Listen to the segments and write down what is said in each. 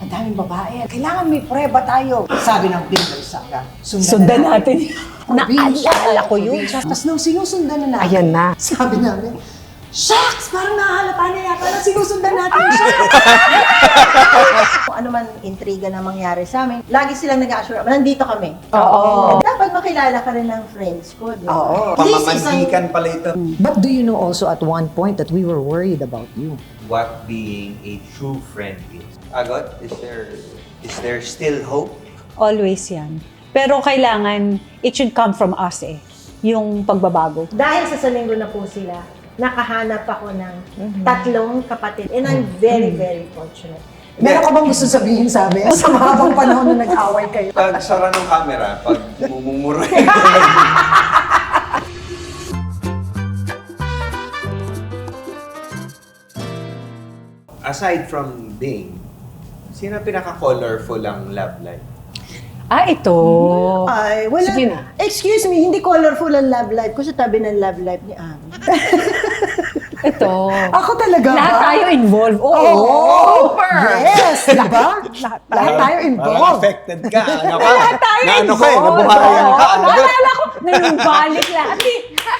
ang daming babae. Kailangan may prueba tayo. Sabi ng Binay Saga, Sundan natin. Naalala ko yun. Tapos nung sinusundan na natin, Ayan na. sabi namin, shucks! Parang nahalata na yata na sinusundan natin siya. Kung ano man intriga na mangyari sa amin, lagi silang nag-assure, nandito kami. Oo. Dapat makilala ka rin ng friends ko, di ba? Oo. Pamamanhikan pala ito. But do you know also at one point that we were worried about you? What being a true friend is. Agot, is there still hope? Always yan. Pero kailangan, it should come from us yung pagbabago. Dahil sa Salinggo na po sila, nakahanap ako ng tatlong kapatid. And I'm very, very fortunate. Meron ka bang gusto sabihin sa amin? Sa mahabang panahon na nag-away kayo. Pag sara ng camera, pag mumumuray. Aside from Bing, sino pinaka-colorful ang love life? Ito. Ay, wala. Sige na. Excuse me, hindi colorful ang love life ko sa tabi ng love life ni Ami. Ito. Ako talaga ba? Lahat tayo involved. Oo. Super. Yes, diba? Lahat tayo Parang involved. affected ka. Ano ka? Lahat tayo Na ano ka eh, involved. nabuhayan ka. Oo, naalala ko, nanumbalik lahat.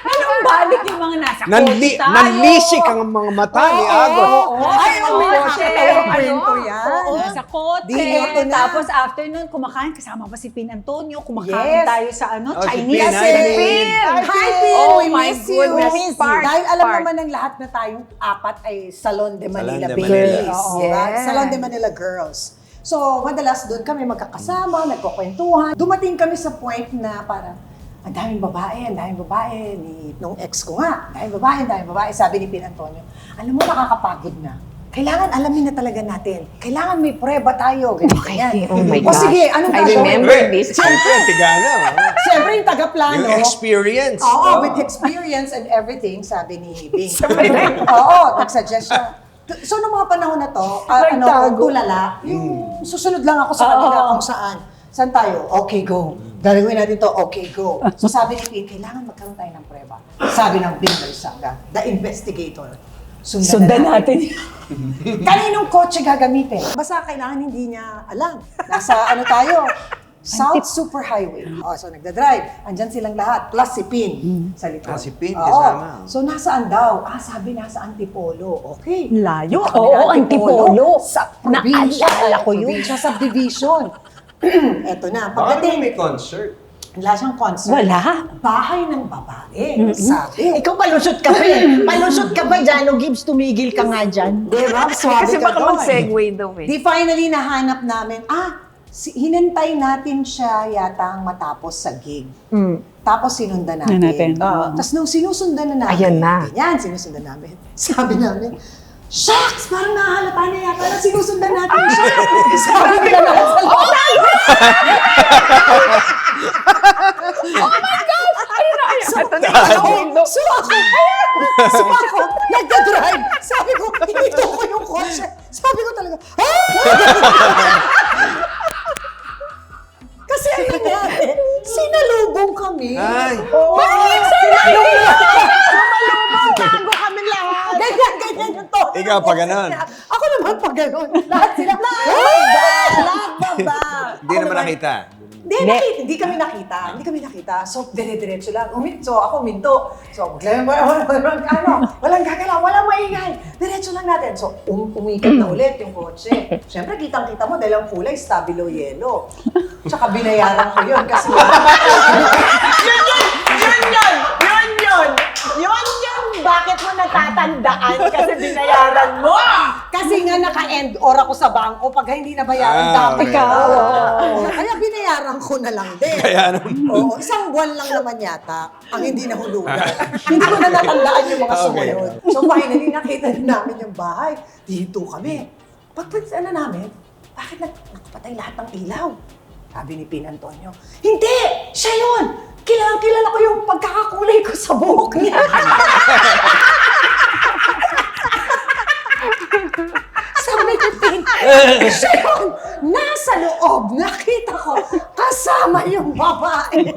Nanumbalik yung mga nasa kotse tayo. Nanlisik ang mga mata ni Agot. Ay, may kotse tayo kwento yan. Oo, sa kotse. Di, eto na. Tapos after nun, kumakain. Kasama pa si Pin Antonio. Kumakain Yes. tayo sa Oh, si Chinese. Pin, hi, Pin. Hi, Pin! Oh We my miss you! goodness. We miss you. Part, Dahil alam part. naman ng lahat na tayong apat ay Salon de Manila Salon de babies. Manila. Oo, Yes. right? Salon de Manila girls. So, madalas doon kami magkakasama, nagkukwentuhan. Dumating kami sa point na parang, ang daming babae nung ex ko nga. Ang daming babae, sabi ni Pin Antonio. Alam mo, nakakapagod na. Kailangan alamin na talaga natin. Kailangan may prueba tayo. Ganyan. Oh my O gosh. sige, anong I gagawin? remember this. Siyempre, tigana. Siyempre, yung tagaplano. Yung experience. Oo, with experience and everything, sabi ni Bing. Oo, nagsuggest siya. So, nung mga panahon na to, tulala, yung susunod lang ako sa kanila kung saan. Saan tayo? Okay, go. Gagawin natin to, okay, go. So, sabi ni Pin, kailangan magkaroon tayo ng prueba. Sabi ng Binay Saga, the investigator, Sundan natin. Kaninong kotse gagamitin? Basta kailangan hindi niya alam. Nasa ano tayo? South Superhighway. So nagda-drive. Andyan silang lahat. Plus si Pin sa likod. Si Pin, Oo. kasama. So nasaan daw? Sabi nasa Antipolo. Okay. Layo. Kami Oo, na Antipolo. Sa probinsya. Naalala ko yun. Probinsya subdivision. Eto na. Baka naman Pagdating, may concert. wala siyang concert. Wala. Bahay ng babae. Sabi. Ikaw palusot ka pa eh. Palusot ka ba dyan? O Gibbs, tumigil ka nga dyan. Diba? Swabe Kasi ka baka doon. mag-segue daw Di finally nahanap namin, hinintay natin siya yata ang matapos sa gig. Tapos sinundan natin. Tapos nung sinusundan na natin, Ayan na. ganyan, sinusundan namin. Sabi namin, shucks! Parang nahalata na yata na sinusundan natin siya. Sabi nila na sa loob. Ito na yung window. So ako, nagda-drive. Sabi ko, hinito ko yung kotse. Sabi ko talaga, Kasi ano nangyari, sinalubong kami. Ay. Sinalubong bago kami lahat. Ganyan yung to. Ikaw pa ganon. Ako naman pa ganon. Lahat sila, lahat baba. Hindi naman nakita. Hindi kami nakita. So, dire-diretso lang. So, ako minto. So, walang gagalaw, walang maingay. Diretso lang natin. So, umikat na ulit yung kotse. Siyempre, kitang-kita mo, dahil ang kulay, stabilo yellow. Tsaka binayaran ko yun kasi... Yun! Bakit mo natatandaan? Kasi binayaran mo! Kasi nga naka-end or ako sa bangko pag hindi nabayaran dapat Okay. ka. Kaya binayaran ko na lang din. Kaya naman. Oo, isang buwan lang naman yata ang hindi nahulugan. Hindi ko na natandaan yung mga sumunod. So finally, nakita na namin yung bahay. Dito kami. Ano namin, bakit nakapatay lahat ng ilaw? Sabi ni Pin Antonio, hindi! Siya yun! Kilala ko yung pagkakakulay ko sa buhok niya. Sabi ni Pin, Siya yun, nasa loob, nakita ko, kasama yung babae.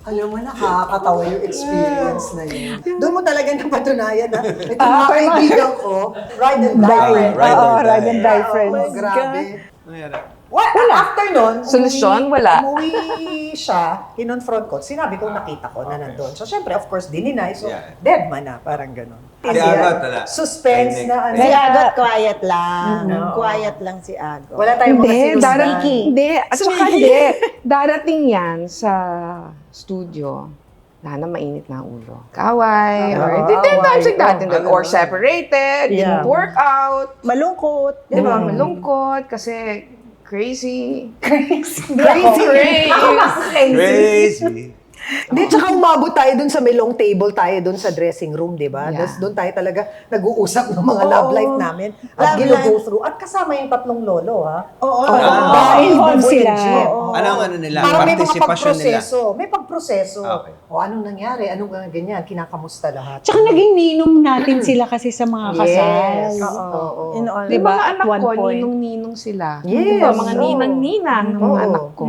Alam mo, nakakatawa yung experience na yun. Doon mo talaga napatunayan na ito mga kaibigan ko, ride and die friend. Ride or die. Ride and die friends. Oh, grabe. Nangyari. Well, after nun, Solusyon? Wala. Umuwi siya, kinonfront ko, sinabi ko nakita ko na nandun. So, syempre, of course, dininay. So, Yeah. dead man na, parang gano'n. Si Agot, wala. Suspense Tahimik. na ano. Si Agot, quiet lang. Oo. Quiet lang si Agot. Wala tayong mga Hindi, sinusdan. hindi. At saka hindi. Darating yan sa studio. Na mainit na ang ulo. Kaway. Oo, Or there are times like that. away. Or separated. Yeah. Didn't work out. Malungkot. Di ba? Malungkot. Kasi crazy. Crazy. Crazy. Hindi, tsaka umabot tayo dun sa may long table tayo dun sa dressing room, di ba? Yeah. Tapos dun tayo talaga nag-uusap ng mga love life namin at Love gino-go life. through. At kasama yung tatlong lolo, ha? Oo. Dahil involved Buboy sila. and Jim. Oo. Anong ano nila? Parang may mga Participation nila. pagproseso. May pagproseso. Okay. O anong nangyari? Anong ganyan? Kinakamusta lahat? Tsaka naging ninong natin sila kasi sa mga kasal. Yes. Oo. In all. Di Diba? ba? Mga At anak one ko, point. ninong-ninong sila. Yes. Di ba? Mga Oo. ninang-ninang ng mga Oo. anak ko.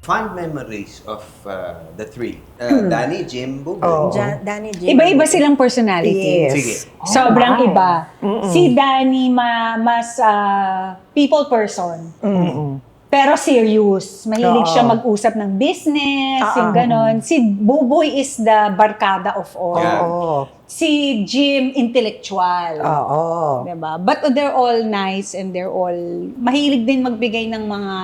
Fond memories of the three. Danny, Jim, Buboy. Oo. Danny Jim. Iba-iba silang personality. Yes. Sige. Sobrang Oh, iba. Si Danny mas people person. Pero serious. Mahilig Oo. siya mag-usap ng business, Oo. yung ganon. Si Buboy is the barkada of all. Yeah. Oo. Si Jim, intellectual. Oo. Diba? But they're all nice and they're all mahilig din magbigay ng mga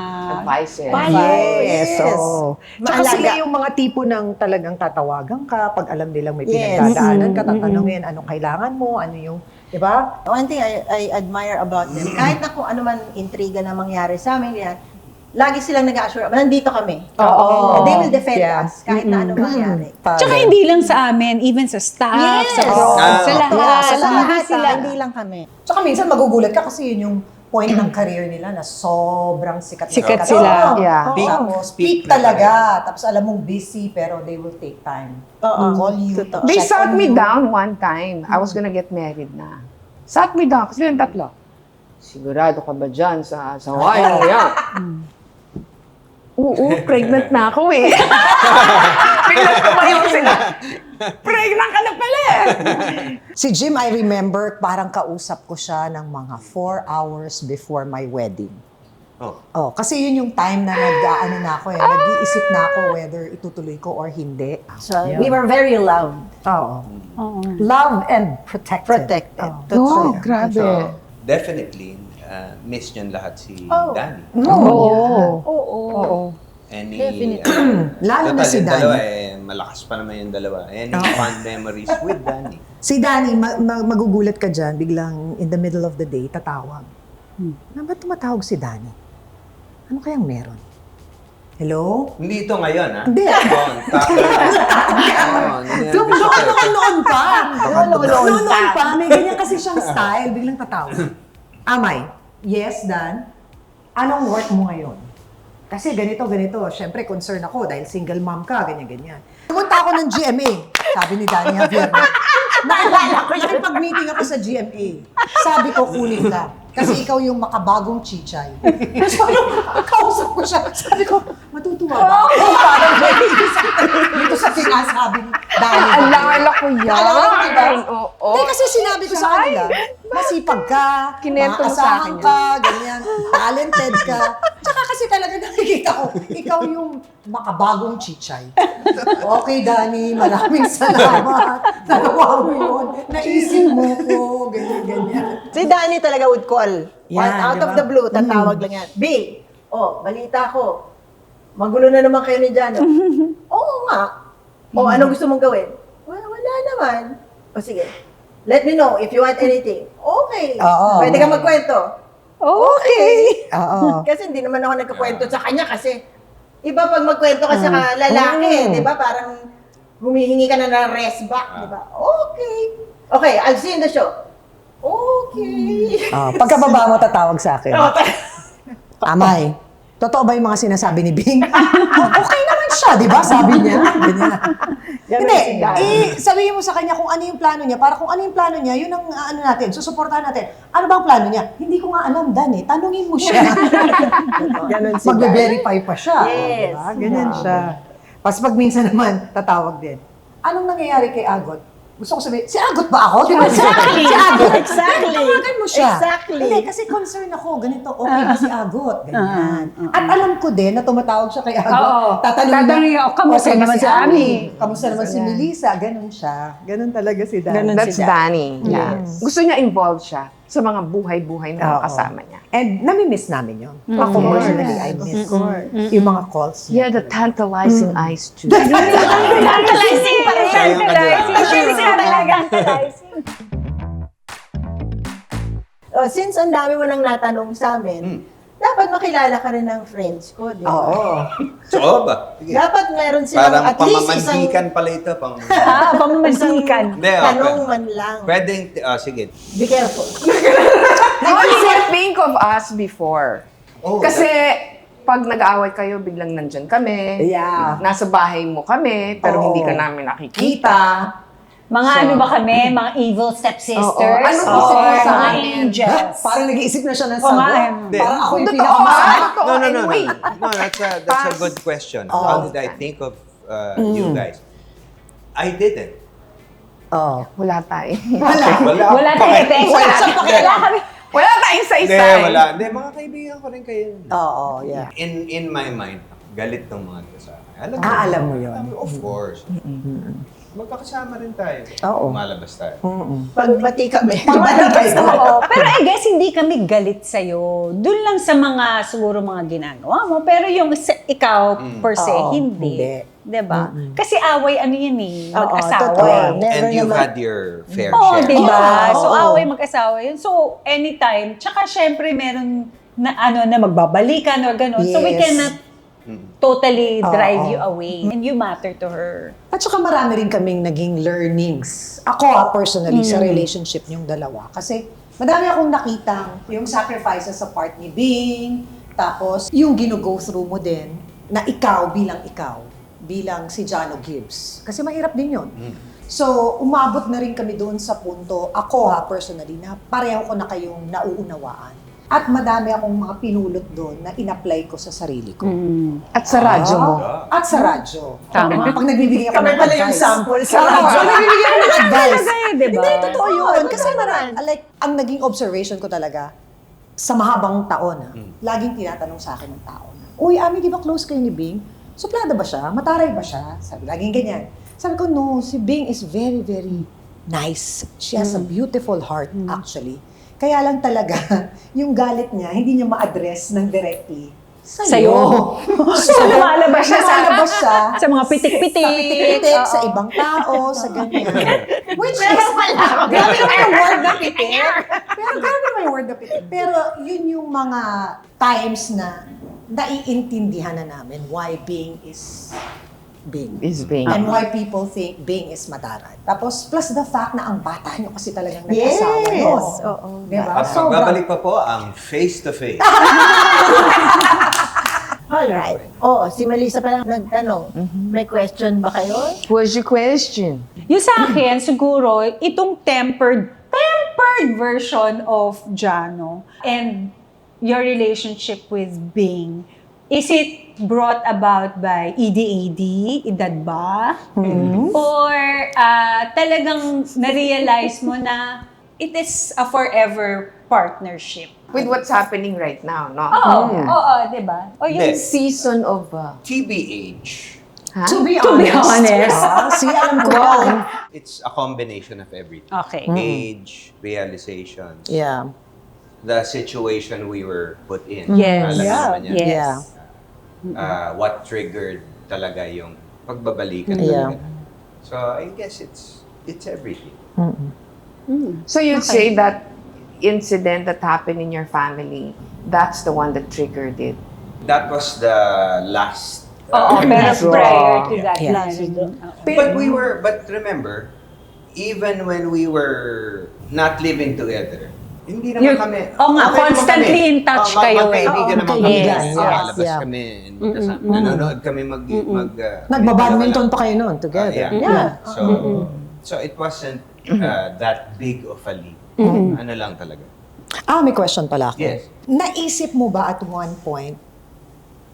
Advices. Yes. Yes. Oo. Tsaka Maalaga. sila yung mga tipo ng talagang tatawagan ka pag alam nilang may Yes. pinagdadaanan ka, tatanungin anong kailangan mo, ano yung, di ba? One thing I admire about them, kahit na kung ano man intriga na mangyari sa amin, yan, lagi silang nag-assure, nandito kami. Oo. They will defend Yeah. us kahit na ano mangyari. Tsaka hindi lang sa amin, even sa staff, Yes. sa crew, Ah, sa lahat. yeah, sa Hindi lahat, sila. hindi lang kami. Tsaka minsan magugulat ka kasi yun yung point ng career nila na sobrang sikat Sikat sila. Oo. Yeah. Peak. Tapos Peak peak na talaga. Tapos alam mong busy pero they will take time. Oo. Call you. Totoo. They check sat on me you. down one time. I was gonna get married na. Sat me down, kasi yung tatlo. Sigurado ka ba dyan sa Hawaii mo yan? Oo, pregnant na ako eh. Biglang tumayo sila. Pregnant ka na pala eh. Si Jim, I remember, parang kausap ko siya ng mga 4 hours before my wedding. Oh. Oh, kasi yun yung time na nag-ano na ako eh. Nag-iisip na ako whether itutuloy ko or hindi. So, we were very loved. Oo. Oo. Love and protected. Protected. Oo. Oh, grabe. So, definitely, miss niyan lahat si Oh. Danny. Oo. Oo. Any, Definitely. Lalo na total, si yung dalawa Danny. malakas pa naman yung dalawa. Any fond memories with Danny? Si Danny, magugulat ka dyan, biglang in the middle of the day, tatawag. Na ba't tumatawag si Danny? Ano kayang meron? Hello? Hindi ito ngayon, ha? Hindi. Noon pa. Noon pa. May ganyan kasi siyang style. Biglang tatawag. Amay, yes, Dan? Anong work mo ngayon? Kasi ganito. Siyempre, concern ako dahil single mom ka, ganyan. Pumunta ako ng GMA, sabi ni Danny Javier. Naalala ko, nakipag-meeting ako sa GMA. Sabi ko, kunin ka. Kasi ikaw yung makabagong chichay. So, kausap ko siya. Sabi ko, matutuwa ba? Oh, parang dito sa sinasabi ni Danny. Alala ko yan. Naalala mo, diba? Oo. Hindi kasi sinabi ko sa kanila, masipag ka, Kinento mo sa maasahan akin ka, ganyan, talented ka. Tsaka kasi talaga nakikita ko, ikaw yung makabagong chichay. Okay, Danny, maraming salamat. Nagawa mo yun. Naisip mo ko, ganyan. Si Danny talaga would call. Yan, Out of diba? the blue, tatawag lang yan. B, balita ko. Magulo na naman kayo ni Jano. Oo nga. Anong gusto mong gawin? Wala naman. Sige. Let me know if you want anything. Okay. Oo. Pwede ka magkwento. Okay. Oo. Kasi hindi naman ako nagkakwento sa kanya kasi iba pag magkwento ka sa lalaki, di ba? Parang humihingi ka na ng rest back, di ba? Okay. Okay, I'll see you in the show. Okay. Pagkababa mo, tatawag sa akin. Amay, totoo ba yung mga sinasabi ni Bing? Okay naman siya, di ba? Sabi niya. Ganyan. Ganun Hindi, si Daddy. sabihin mo sa kanya kung ano yung plano niya. Para kung ano yung plano niya, yun ang ano natin, susuportahan natin. Ano ba ang plano niya? Hindi ko nga alam, Dan, eh. Tanungin mo siya. Ganun si Daddy. Magbe-verify pa siya. Yes. Diba? Ganyan siya. Tapos pag minsan naman, tatawag din. Anong nangyayari kay Agot? Gusto ko sabihin, si Agot ba ako? Diba? Exactly. Si Agot. Exactly. Tawagan mo siya. Exactly. Hindi, kasi concern ako. Ganito, okay ba si Agot? Ganyan. At alam ko din na tumatawag siya kay Agot. Oo. Tatanungin Tatanungin niya, ako, kamusta okay ba naman si Ami? Ami? Kamusta naman si Melissa? Ganun siya. Ganun talaga si Dan. Ganun That's si Danny. Yeah. Yes. Gusto niya involved siya sa mga buhay-buhay na mga Oo. kasama niya. And nami-miss namin yun. Ako course. personally, I miss Of course. yung mga calls Yeah, niya. the tantalizing eyes too. Tantalizing pa rin. Sayang ka Tantalizing. dyan. Actually, siya talagang tantalizing. Since ang dami mo nang natanong sa amin, dapat makilala ka rin ng friends ko, di ba? Oo. So, ba? Sige. Dapat meron silang Parang at least isang pamamanhikan pala ito. Pamamansikan. Hindi, tanong man lang. Pwedeng, sige. Be careful. How did you think of us before? Oh, Kasi pag nag-aaway kayo, biglang nandyan kami. Yeah. Nasa bahay mo kami, pero Oo. hindi ka namin nakikita. Kita. Mga So, ano ba kami? Mga evil stepsisters? Oo. Ano Or isip mo sa mga amin? angels? Parang nag-iisip na siya ng Oo nga, sagot. eh. Parang ako yung Totoo, pinakamasama. totoo. No, Anyway. that's a Pass. good question. Oh. How did I think of you guys? I didn't. Oh. Wala tayo. Wala tayong effect. Wala siyang pakialam. Wala tayong Hindi, isa-isa. wala. Hindi, mga kaibigan ko rin kayo. Oo, yeah. In my mind, galit ng mga kasama. Alam mo yun. Of course. Magkakasama rin tayo. Oo. Lumalabas tayo. Pagbati kami. Oo. Pero I guess hindi kami galit sa'yo. Doon lang sa mga, siguro mga ginagawa mo. Pero yung ikaw, per se, Oo, hindi. hindi. Diba? Kasi away, ano yan eh, Oo, mag-asawa totoo. eh. Never And you've naman. had your fair Oo, share. diba? Oo. So, away mag-asawa yun. So, anytime. Tsaka, syempre, meron na ano na magbabalikan or gano'n. So, we Yes. cannot totally drive Oo. you away. And you matter to her. At saka marami rin kaming naging learnings. Ako personally, sa relationship niyong dalawa. Kasi madami akong nakitang yung sacrifices sa part ni Bing, tapos yung gino-go through mo din, na ikaw, bilang si Jano Gibbs. Kasi mahirap din yun. So, umabot na rin kami doon sa punto, ako personally, na pareho ko na kayong nauunawaan. At madami akong mga pinulot doon na in-apply ko sa sarili ko. At sa radyo mo. At sa radyo. Tama. Pag nagbibigay ako Kami ng pala yung advice. sample sa Oo, radyo. nagbibigay ako ng advice. Talaga eh, diba? Hindi, totoo yun. Oo, Kasi totoo naman. like, ang naging observation ko talaga, sa mahabang taon, laging tinatanong sa akin ng tao na, uy, Ami, di ba close kayo ni Bing? Suplada ba siya? Mataray ba siya? Sabi, laging ganyan. Sabi ko, no, si Bing is very, very nice. She has a beautiful heart, actually. Kaya lang talaga, yung galit niya, hindi niya ma-address ng directly. Sa'yo. So, lumalabas siya sa- lumalabas siya Sa mga pitik-pitik. sa pitik-pitik, sa Oo. ibang tao, sa ganyan. Which is, grabe naman yung word na pitik. Pero grabe naman yung word na pitik. Pero yun yung mga times na naiintindihan na namin why Bing is Bing. Is being. And why people think Bing is Madaran. Tapos, plus the fact na ang bata nyo kasi talagang nag-asawa Yes. nun. Oo. Diba? At magbabalik pa po ang face-to-face. Alright. Oo, si Melissa pa lang nagtanong. May question ba kayo? What's your question? Yung sa akin, siguro, itong tempered version of Jano and your relationship with Bing, is it brought about by ED, edad ba? Or talagang na-realize mo na it is a forever partnership? With what's happening right now, no? Oo, di ba? O yung Hindi. Season of... TBH, To be To be honest. honest. See, alam ko yan. it's a combination of everything. Okay. Age, realizations, Yeah. the situation we were put in. Yes. Alam naman yan. Yes. What triggered talaga yung pagbabalikan Yeah. talaga. So I guess it's everything. So you'd say that incident that happened in your family, that's the one that triggered it. That was the last. Oo, pero Straw. prior to that, Yeah. lalo din. But remember, even when we were not living together, Hindi naman kami. Oo nga, okay naman constantly kami. in touch kayo eh. Magkaibigan Oo, naman kami. yes, Lalabas yes. kami. Nanonood kami Nagba-badminton pa kayo noon together. Yeah. So it wasn't that big of a leap. Ano lang talaga. May question pala ako. Yes. Naisip mo ba at one point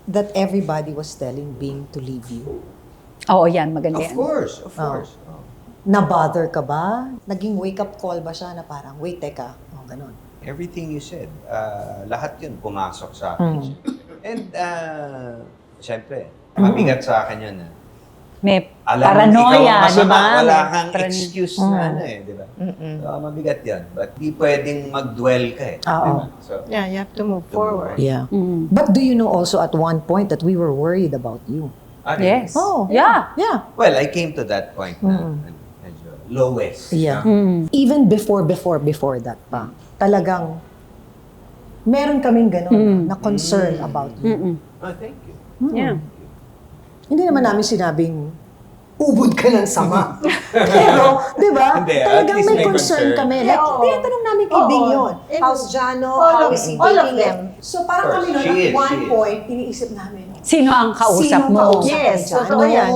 that everybody was telling Bing to leave you? Oo, yan, maganda Of yan. course, of course. Oh. Na-bother ka ba? Naging wake-up call ba siya na parang, wait, teka, ganun. Everything you said, lahat yun pumasok sa akin. And, syempre, mabigat sa akin yun. May Alam mo, paranoia, ikaw ang di masama, ba? wala May kang excuse na di ba? So, mabigat yan. But di pwedeng mag-dwell ka eh. Oo. Diba? So, Yeah, you have to move forward. Yeah. But do you know also at one point that we were worried about you? Yes. Oh, Yeah. Yeah. Well, I came to that point na medyo lowest. Yeah. no? Even before that pa, talagang meron kaming ganun na concern about you. Oh, thank you. Yeah. Hindi naman namin sinabing, ubod ka ng sama. Pero, di ba? Hindi, at Talagang least may may concern concern. kami. Yeah, Like, oo. tinatanong namin kay Oo. Bing yun. And How's Jano? all How of- is he all of taking them. it? So parang Of kami course, noon, she at is, one she is. point, iniisip namin, Sino ang kausap sino mo? kausap Yes, ni Jano? totoo yan.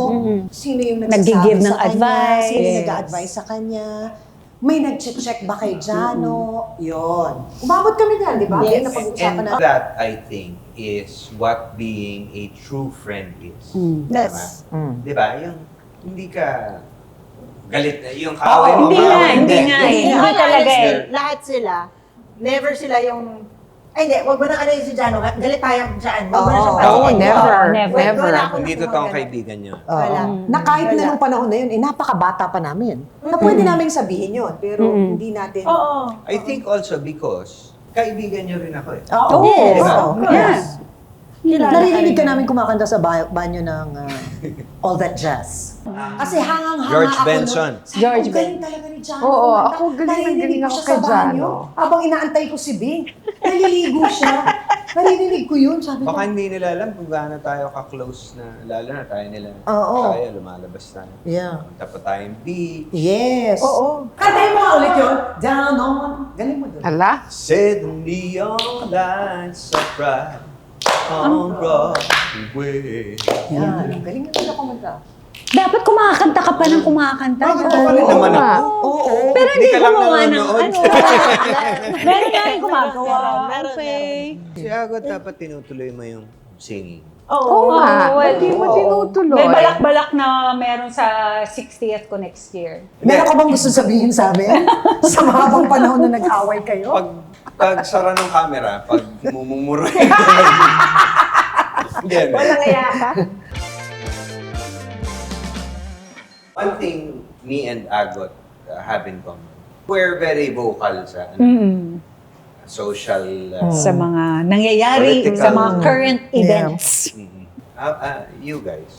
Sino yung Nag-give nagsasabi ng sa kanya? advice. Sino yung Yes. nag-a-advise sa kanya? May nag-check ba kay Jano? Yun. Umabot kami dyan, di ba? Yes. Yung napag-usapan And natin. that, I think, is what being a true friend is. Yes. Di ba? Yung hindi ka galit na, yung kaaway mo. hindi ba? nga, hindi nga eh. In Hindi all talaga honesty, eh. lahat sila, never sila yung, ay hindi, wag mo na ano yung si Jano, galit tayo dyan. Wag mo na siyang Oo, pansin. never, never. never. Wala akong Hindi nakuha totoong ganun. kaibigan nyo. Wala. Na kahit na Wala. nung panahon na yun, napakabata pa namin. Na pwede namin sabihin yun, pero hindi natin. Oo. I think also because kaibigan nyo rin ako eh. Oo. Yes, Oo. of course. Yes. Kilala Naririnig ka rin. namin kumakanta sa banyo ng All That Jazz. Kasi hangang-hanga George ako Benson. nun. Sabi George ko, galing talaga ni Jano. Oo, Kumanta. ako galing na Naririnig galing ko ako siya kay sa banyo. Jano. Habang inaantay ko si Bing, naliligo siya. Naririnig ko yun. Sabi ko, Baka hindi nila alam kung gaano tayo ka-close na, lalo na tayo nila. Oo. Tayo, lumalabas tayo. Yeah. Punta pa tayong beach. Yes. Oo. Kantahin mo nga ulit yun. Down on. Galing mo dun. Ala? Said the neon lights are bright on Broadway. Yan. Galing na nila kumanta. Dapat kumakanta ka pa ng kumakanta. Bakit pa rin naman ako? Oo. Pero hindi Hindi ka lang gumawa ng nanonood. ano. Meron nga yung gumagawa. Meron. Okay. Si Agot dapat tinutuloy mo yung singing. Oo nga. well, Hindi mo tinutuloy. May balak-balak na meron sa 60th ko next year. Meron ka bang gusto sabihin sa amin? Sa mahabang panahon na nag-away kayo? Pag sara ng camera, pag mumumura. Yan. Walang iya ka. One thing me and Agot have in common. We're very vocal sa social... Sa mga nangyayari, Political. sa mga current events. You guys.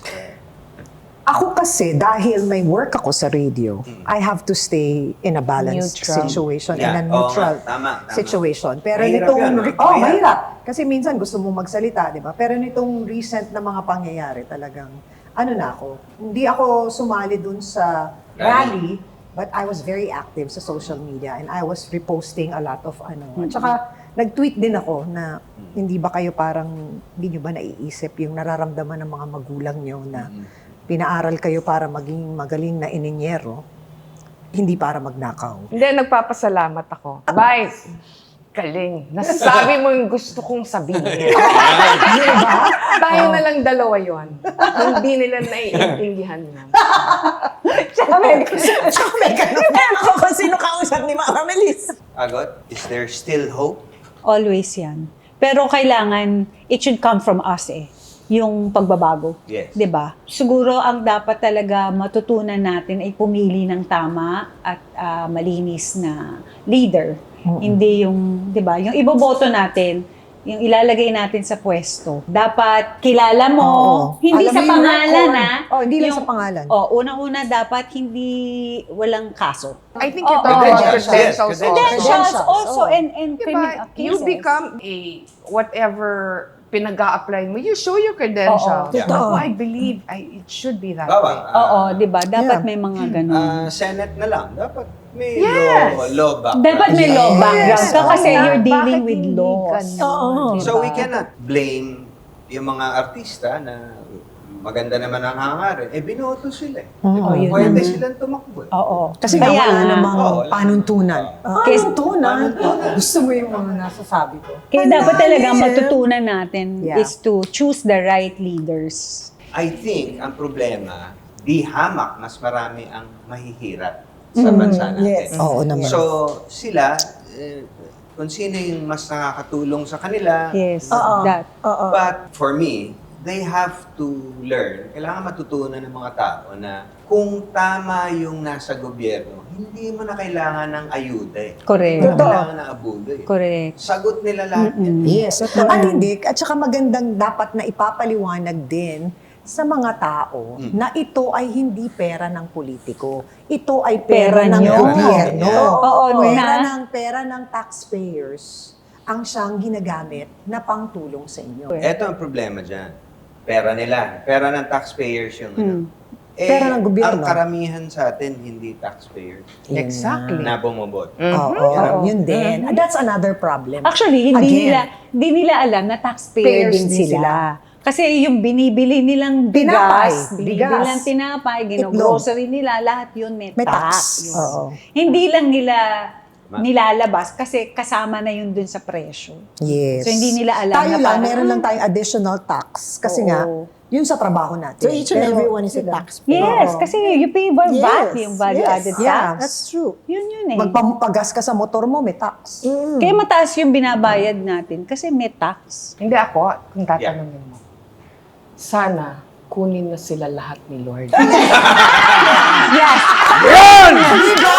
Ako kasi, dahil may work ako sa radio, I have to stay in a balanced Neutral. situation, Yeah. in a Oo neutral nga. Tama. situation. Pero Mahirap nitong... yun, no? mahirap. Mahirap. Kasi minsan gusto mo magsalita, di ba? Pero nitong recent na mga pangyayari talagang, ano na ako, hindi ako sumali dun sa rally, but I was very active sa social media and I was reposting a lot of ano. At saka, nag-tweet din ako na hindi ba kayo parang, hindi nyo ba naiisip yung nararamdaman ng mga magulang nyo na pinaaral kayo para maging magaling na ininyero, hindi para magnakaw. Hindi, nagpapasalamat ako. Bye. Galing. Nasabi mo yung gusto kong sabihin. Diba? Tayo na lang dalawa yon. Hindi nila naiintindihan yun. Ako kung sino kausap ni Mama Melis. Agot, is there still hope? Always yan. Pero kailangan, it should come from us eh. Yung pagbabago. Yes. 'Di ba? Siguro ang dapat talaga matutunan natin ay pumili ng tama at malinis na leader. Hindi yung, 'di ba? Yung iboboto natin, yung ilalagay natin sa pwesto. Dapat kilala mo, Oo. hindi Alam sa mo yung pangalan record. Oh, hindi lang sa pangalan. Unang-una dapat hindi walang kaso. I think you're Oo. talking about Credentials, yes, credentials also. Credentials Credentials, also oh. and criminal Diba, you cases. become a whatever pinag-a-apply mo, you show your credentials. Oo. Totoo. Ako, I believe it should be that Baba. way. Oo, 'di ba? Dapat Yeah. may mga ganun. Senate na lang. Dapat may Yes. law background. Dapat may law Yes. background ka kasi Oo. you're dealing Bakit with hindi laws. ganun? Oo. So diba? we cannot blame yung mga artista na maganda naman ang hangarin. Binoto sila eh. Oh, yun Pwede naman. silang tumakbo eh. Oo. Kasi Kaya wala nga, namang Oo, wala. panuntunan. Panuntunan. Gusto mo yung mga nasasabi ko. Kaya dapat talaga matutunan natin Yeah. is to choose the right leaders. I think ang problema, di hamak, mas marami ang mahihirap sa bansa natin. Yes. Oo naman. So sila, kung sino yung mas nakakatulong sa kanila, Yes, Oo. that. Oo. but for me, they have to learn, kailangan matutunan ng mga tao na kung tama yung nasa gobyerno, hindi mo na kailangan ng ayuda eh. Correct. Hindi mo kailangan ng abulo eh. Correct. Sagot nila lahat yan. Yes. At hindi, at saka magandang dapat na ipapaliwanag din sa mga tao na ito ay hindi pera ng politiko. Ito ay pera, Pera ng nyo. gobyerno. Oo, Pera ng taxpayers ang siyang ginagamit na pangtulong sa inyo. Ito ang problema dyan. Pera nila. Pera ng taxpayers yung ano. Pera ng gobyerno. Ang karamihan sa atin, hindi taxpayers Yun Exactly. na bumobot. Oo, yun din. That's another problem. Actually, Again. hindi nila alam na taxpayer Payers din din sila. Kasi yung binibili nilang Tinapay, bigas, binibili bigas. nilang tinapay, Itlog. grocery nila, lahat yun may May tax. tax. Oo. Hindi lang nila nilalabas kasi kasama na yun dun sa presyo. Yes. So, hindi nila alam Tayo na lang, parang, meron lang tayong additional tax. Kasi nga, Oo. yun sa trabaho natin. So each and Pero everyone is a sila, taxpayer. Yes, kasi you pay by VAT, yung value-added yes. tax. That's true. Yun eh. Magpampagas ka sa motor mo, may tax. Kaya mataas yung binabayad natin kasi may tax. Hindi ako, kung tatanungin mo. Sana, kunin na sila lahat ni Lord. Yes! Diba?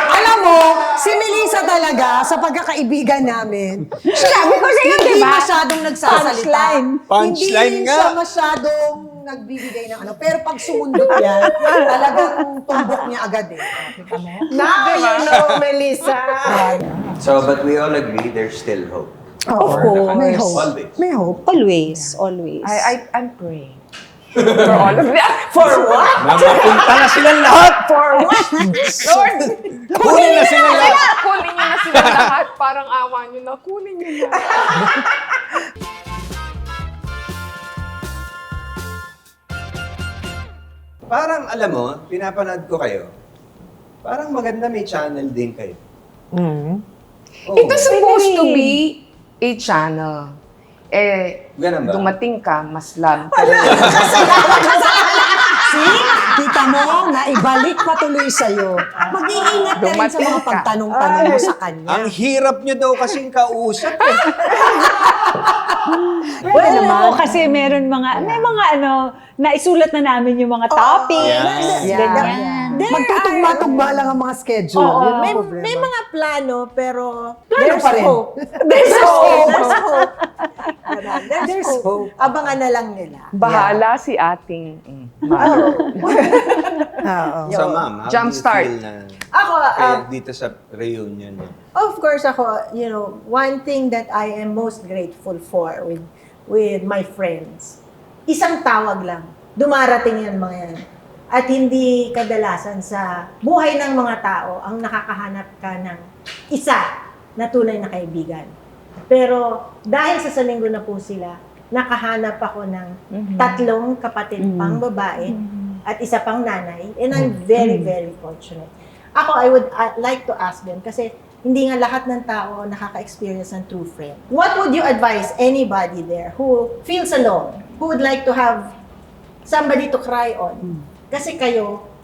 Alam mo, si Melissa talaga, sa pagkakaibigan namin, Sabi ko sa'yo, hindi diba? masyadong nagsasalita. Punchline. Hindi Punchline rin nga. siya masyadong nagbibigay ng ano. Pero pag sumundot yan, talagang tumbok niya agad eh. Kita mo? Now you know, Melissa. So, but we all agree there's still hope. Of course. May hope. Always. May hope. Always, always. I'm praying. For all of them. For what? Mamapunta na silang lahat! For what? Lord, Kunin na sila lahat! kunin niyo na sila lahat. Parang awa niyo na. Kunin niyo na. Parang, alam mo, pinapanood ko kayo. Parang maganda may channel din kayo. Oo. It was supposed to be a channel. Ganun ba? Dumating ka, mas love. See? Kita mo, naibalik patuloy sa'yo. Mag-iingat ka rin sa Dumating mga ka. pagtanong-tanong mo sa kanya. Ang hirap nyo daw kasing kausap eh. Well, naman. Kasi may mga naisulat na namin yung mga topics. Yeah. Ganyan. Magtutugma-tugma lang ang mga schedule. Oo. Yun ang May, problema. may mga plano, pero Plano there's pa rin. hope. There's hope. There's hope. There's There's hope. hope. Abangan na lang nila. Bahala si ating Oo. So ma'am, how Jumpstart. do you feel na Ako, kayo dito sa reunion niyo? of course, ako, one thing that I am most grateful for with my friends, isang tawag lang. Dumarating yan mga yan. At hindi kadalasan sa buhay ng mga tao ang nakakahanap ka ng isa na tunay na kaibigan. Pero dahil sa linggo na po sila, nakahanap ako ng tatlong kapatid pang babae at isa pang nanay. And I'm very, very fortunate. Ako, I would like to ask them kasi hindi nga lahat ng tao nakaka-experience ng true friend. What would you advise anybody there who feels alone, who would like to have somebody to cry on? Kasi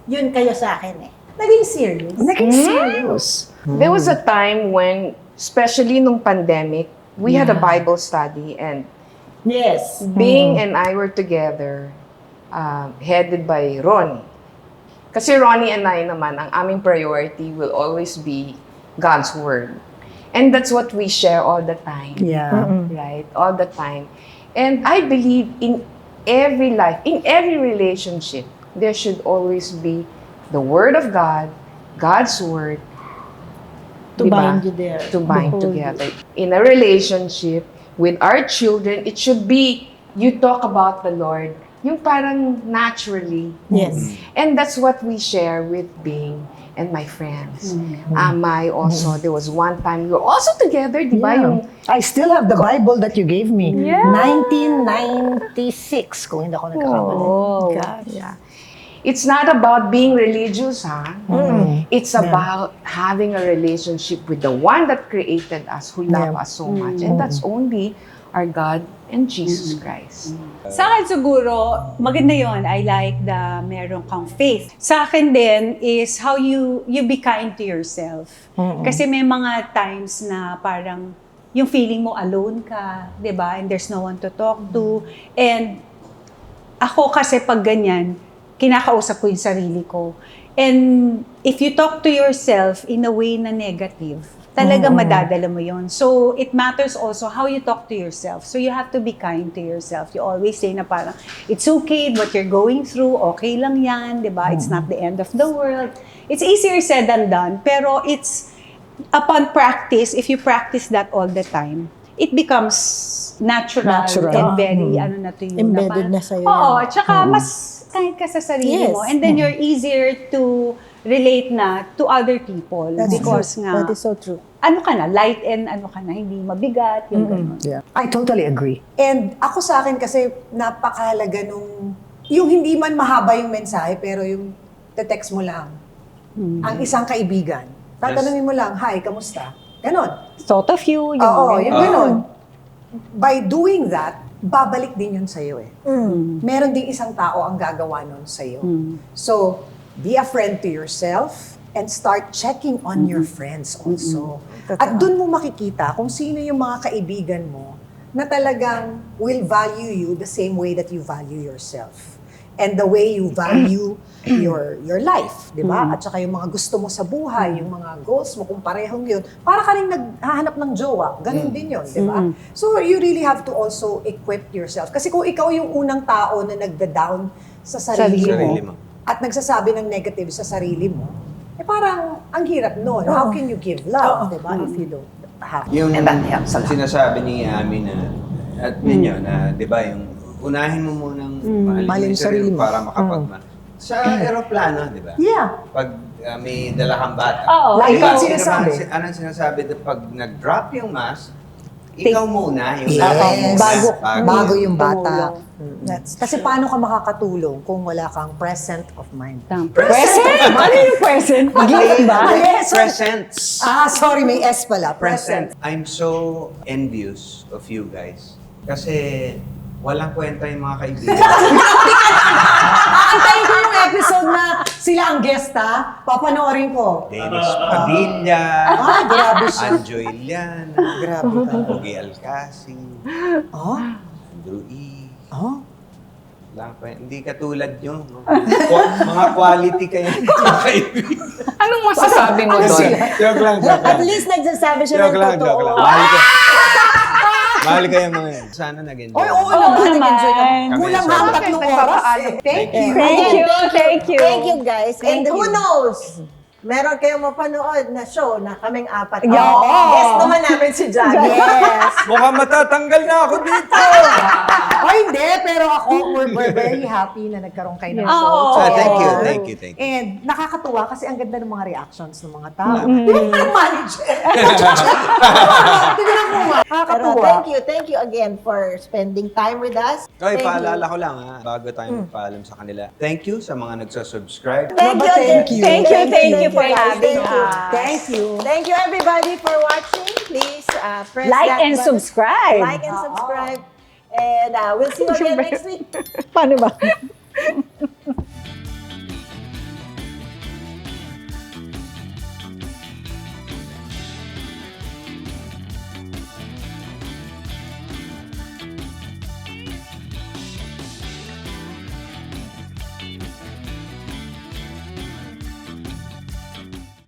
yun kayo sa akin eh. Naging serious. Naging serious. There was a time when, especially nung pandemic, we had a Bible study and Yes. Bing and I were together, headed by Ronnie. Kasi Ronnie and I naman, ang aming priority will always be God's Word. And that's what we share all the time. Yeah. Right? All the time. And I believe in every life, in every relationship, there should always be the Word of God, God's Word, To diba? bind you there. To bind together. In a relationship with our children, it should be you talk about the Lord Yung parang naturally. Yes. And that's what we share with Bing and my friends. Amay also, there was one time we were also together, di ba? Yung I still have the Bible that you gave me. Yeah. 1996, kung hindi ako nagkakamali. Oh. Yeah. It's not about being religious, ha? It's about having a relationship with the one that created us, who loved us so much. And that's only our God and Jesus Christ. Sa akin siguro, maganda yon. I like the meron kang faith. Sa akin din is how you be kind to yourself. Kasi may mga times na parang yung feeling mo alone ka, 'di ba? And there's no one to talk to. And ako kasi pag ganyan, kinakausap ko yung sarili ko. And if you talk to yourself in a way na negative, talaga madadala mo yon. So, it matters also how you talk to yourself. So, you have to be kind to yourself. You always say na parang, it's okay what you're going through, okay lang yan, di ba? It's not the end of the world. It's easier said than done, pero it's, upon practice, if you practice that all the time, it becomes natural. And very, ano na to yun. Embedded na sa'yo Oo, yan. tsaka mas kind ka sa sarili Yes. mo. And then you're easier to relate na to other people. Because nga, That is so true. ano ka na, light and ano ka na, hindi mabigat, yung ganun. I totally agree. And ako sa akin kasi napakahalaga nung, yung hindi man mahaba yung mensahe, pero yung te-text mo lang, ang isang kaibigan, tatanungin mo lang, hi, kamusta? Ganon. Thought of you, yung Oo, yung ganon. By doing that, babalik din yun sa'yo eh. Meron ding isang tao ang gagawa nun sa'yo. So, be a friend to yourself and start checking on your friends also. At dun mo makikita kung sino yung mga kaibigan mo na talagang will value you the same way that you value yourself. And the way you value your life, di ba? At saka yung mga gusto mo sa buhay, yung mga goals mo, kung parehong yun, para ka rin naghahanap ng jowa, ganun din yun, di ba? So you really have to also equip yourself. Kasi kung ikaw yung unang tao na nagda-down sa sarili mo, at nagsasabi ng negative sa sarili mo, eh parang ang hirap nun. How can you give love, di ba? If you don't have. Yung And that helps a lot. sinasabi ni Ami na, at ninyo, na di ba, yung unahin mo munang mahalin yung sarili mo para makapagma. Sa aeroplano, di ba? Yeah. Pag may dala kang bata. Oo. Lagi Ikaw, ang sinasabi. Anong sinasabi na pag nag-drop yung mask, ikaw muna yung Yes. Bago yung bata. That's, kasi paano ka makakatulong kung wala kang present of mind? Present? Ano yung present? Gift ba? Yes, sorry. Presents. Sorry, may S pala. Present. I'm so envious of you guys. Kasi walang kwenta yung mga kaibigan. Antayin ko yung episode na sila ang guest, ha? Papanoorin ko. Dennis Padilla, Grabe siya. Anjoy Iliana, Grabe ka. Ogie Alcasi, Oh? Andrew E. Oh? Hindi katulad nyo. No? Mga quality kayo mga kaibigan. Anong masasabi mo doon? Joke lang, joke At lang. least nagsasabi siya Joke ng lang, totoo. joke lang. Mahal kayo mga yun. Sana nag-enjoy. Oy, oo Oo naman. naman. Nag-enjoy ka. Kami Kulang sa- nga ang 3 oras eh. Thank you. Thank you. Thank you, guys. Thank And who you. knows? Meron kayong mapanood na show na kaming apat. Yeah. Guest naman namin si John. Yes. Mukhang matatanggal na ako dito. Ay, hindi. Pero ako, we're very happy na nagkaroon kayo ng Oo. show. Thank you, together. thank you, thank you. And nakakatuwa kasi ang ganda ng mga reactions ng mga tao. Yung parang manager. Tignan mo nga. Pero Nakakatuwa. thank you again for spending time with us. Okay, Thank paalala you. ko lang ha, bago tayo magpaalam sa kanila. Thank you sa mga nagsasubscribe. Thank you. Thank you. Thank you for guys. having Thank you. us. Thank you. Thank you everybody for watching. Please press Like that and button. subscribe. Like and subscribe. And we'll see you again next week. Paano ba?